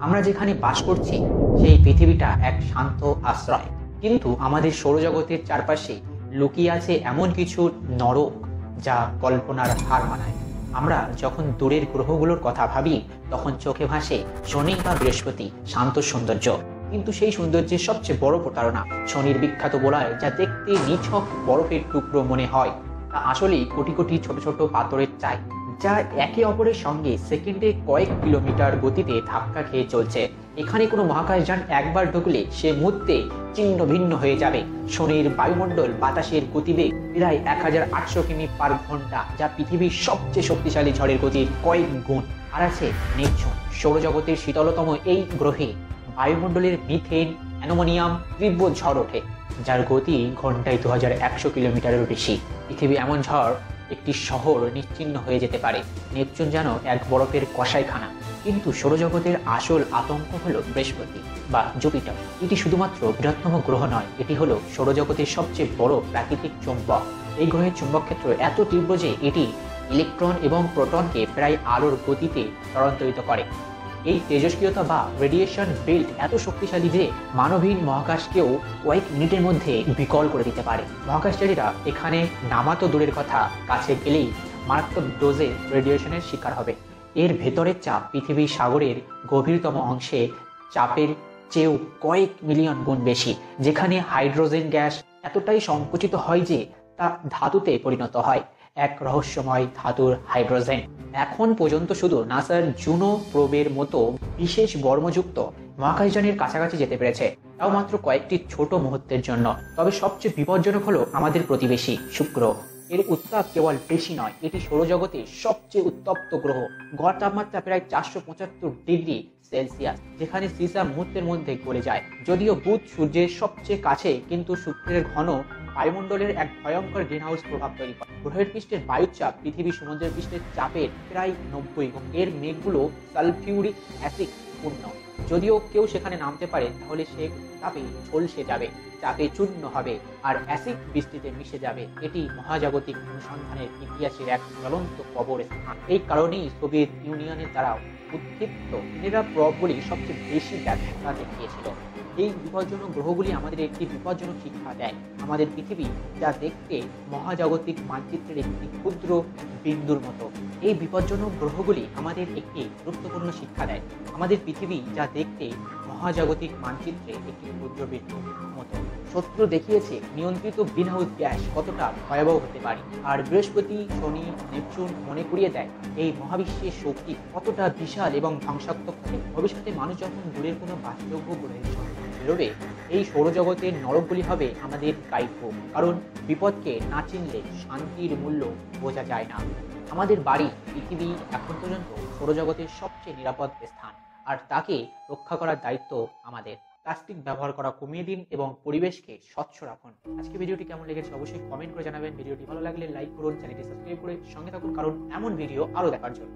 আমরা যেখানে বাস করছি সেই পৃথিবীটা এক শান্ত আশ্রয়, কিন্তু আমাদের সৌরজগতের চারপাশে লুকিয়ে আছে এমন কিছু নরক যা কল্পনার হার মানায়। আমরা যখন দূরের গ্রহগুলোর কথা ভাবি তখন চোখে ভাসে শনি বা বৃহস্পতি, শান্ত সৌন্দর্য। কিন্তু সেই সৌন্দর্যের সবচেয়ে বড় প্রতারণা শনির বিখ্যাত বলয়, যা দেখতে নিছক বরফের টুকরো মনে হয়, তা আসলেই কোটি কোটি ছোট ছোট পাথরের চাই, যা একে অপরের সঙ্গে সেকেন্ডে কয়েক কিলোমিটার গতিতে ধাক্কা খেয়ে চলছে। এখানে কোনো মহাকাশযান একবার ঢুকলে সে মুহূর্তে ছিন্ন ভিন্ন হয়ে যাবে। শনির বায়ুমণ্ডল বাতাসের গতিবেগ প্রায় 1800 কিমি পার ঘন্টা, যা পৃথিবীর সবচেয়ে শক্তিশালী ঝড়ের গতির কয়েক গুণ। আর আছে নেপচুন, সৌরজগতের শীতলতম এই গ্রহে বায়ুমণ্ডলের মিথেন, অ্যানোমোনিয়াম তীব্র ঝড় ওঠে, যার গতি ঘন্টায় 2100 কিলোমিটারেরও বেশি। পৃথিবী এমন ঝড় একটি শহর নিশ্চিহ্ন হয়ে যেতে পারে। নেপচুন যেন এক বরফের কষাইখানা। কিন্তু সৌরজগতের আসল আতঙ্ক হলো বৃহস্পতি বা জুপিটার। এটি শুধুমাত্র বৃহত্তম গ্রহ নয়, এটি হলো সৌরজগতের সবচেয়ে বড় প্রাকৃতিক চুম্বক। এই গ্রহের চুম্বক ক্ষেত্র এত তীব্র যে এটি ইলেকট্রন এবং প্রোটনকে প্রায় আলোর গতিতে স্থানান্তরিত করে। এই তেজস্ক্রিয়তা বা রেডিয়েশন বেল্ট এত শক্তিশালী যে মানবহীন মহাকাশকেও কয়েক মিনিটের মধ্যে বিকল করে দিতে পারে। মহাকাশচারীরা এখানে নামা তো দূরের কথা, কাছে গেলেই মারাত্মক ডোজে রেডিয়েশনের শিকার হবে। এর ভেতরের চাপ পৃথিবীর সাগরের গভীরতম অংশে চাপের চেয়েও কয়েক মিলিয়ন গুণ বেশি, যেখানে হাইড্রোজেন গ্যাস এতটাই সংকুচিত হয় যে তা ধাতুতে পরিণত হয়, এক রহস্যময় ধাতুর হাইড্রোজেন। এখন পর্যন্ত শুধু নাসার জুনো প্রোবের মতো বিশেষ বর্মযুক্ত মহাকাশযানের কাছাকাছি যেতে পেরেছে, তাও মাত্র কয়েকটি ছোট মুহূর্তের জন্য। তবে সবচেয়ে বিপজ্জনক হলো আমাদের প্রতিবেশী শুক্র। এর উত্তাপ কেবল বেশি নয়, এটি সৌরজগতের সবচেয়ে উত্তপ্ত গ্রহ। গড় তাপমাত্রা প্রায় 475 ডিগ্রি সেলসিয়াস, যেখানে সীসা মুহূর্তের মধ্যে গলে যায়। যদিও বুধ সূর্যের সবচেয়ে কাছে, কিন্তু শুক্রের ঘন বায়ুমণ্ডলের এক ভয়ঙ্কর গ্রিনহাউস প্রভাব তৈরি করে। গ্রহের পৃষ্ঠের বায়ুচাপ পৃথিবী সমুদ্রের পৃষ্ঠের চাপের প্রায় 90 গুণ। এর মেঘগুলো সালফিউরিক অ্যাসিড পূর্ণ। যদিও কেউ সেখানে নামতে পারে তাহলে সে তাপে ঝলসে যাবে, চাপে চূর্ণ হবে আর অ্যাসিড বৃষ্টিতে মিশে যাবে। এটি মহাজাগতিক অনুসন্ধানের ইতিহাসের এক জ্বলন্ত কবরস্থান। এই কারণেই সোভিয়েত ইউনিয়নের দ্বারা উৎক্ষিপ্ত ইনেরা প্রবগুলি সবচেয়ে বেশি ব্যর্থতা দেখিয়েছিল। এই বিপজ্জনক গ্রহগুলি আমাদের একটি বিপজ্জনক শিক্ষা দেয়। আমাদের পৃথিবী যা দেখতে মহাজাগতিক মানচিত্রের একটি ক্ষুদ্র বিন্দুর মতো, এই বিপজ্জনক গ্রহগুলি আমাদের একটি গুরুত্বপূর্ণ শিক্ষা দেয়। আমাদের পৃথিবী যা দেখতে মহাজাগতিক মানচিত্রে একটি ক্ষুদ্র বিন্দুর মতো। শত্রু দেখিয়েছে নিয়ন্ত্রিত গ্রিনহাউস গ্যাস কতটা ভয়াবহ হতে পারে, আর বৃহস্পতি, শনি, নেপচুন মনে করিয়ে দেয় এই মহাবিশ্বের শক্তি কতটা বিশাল এবং ধ্বংসাত্মক হবে। ভবিষ্যতে মানুষ যখন দূরের কোনো বাসযোগ্য গ্রহের সঙ্গে বেরোবে, এই সৌরজগতের নরকগুলি হবে আমাদের গাইডবুক। কারণ বিপদকে না চিনলে শান্তির মূল্য বোঝা যায় না। আমাদের বাড়ি পৃথিবী এখন পর্যন্ত সৌরজগতের সবচেয়ে নিরাপদ স্থান, আর তাকে রক্ষা করার দায়িত্ব আমাদের। প্লাস্টিক ব্যবহার করা কমিয়ে দিন এবং পরিবেশকে স্বচ্ছ রাখুন। আজকে ভিডিওটি কেমন লেগেছে অবশ্যই কমেন্ট করে জানাবেন। ভিডিওটি ভালো লাগলে লাইক করুন, চ্যানেলটি সাবস্ক্রাইব করে সঙ্গে থাকুন, কারণ এমন ভিডিও আরো দেখার জন্য।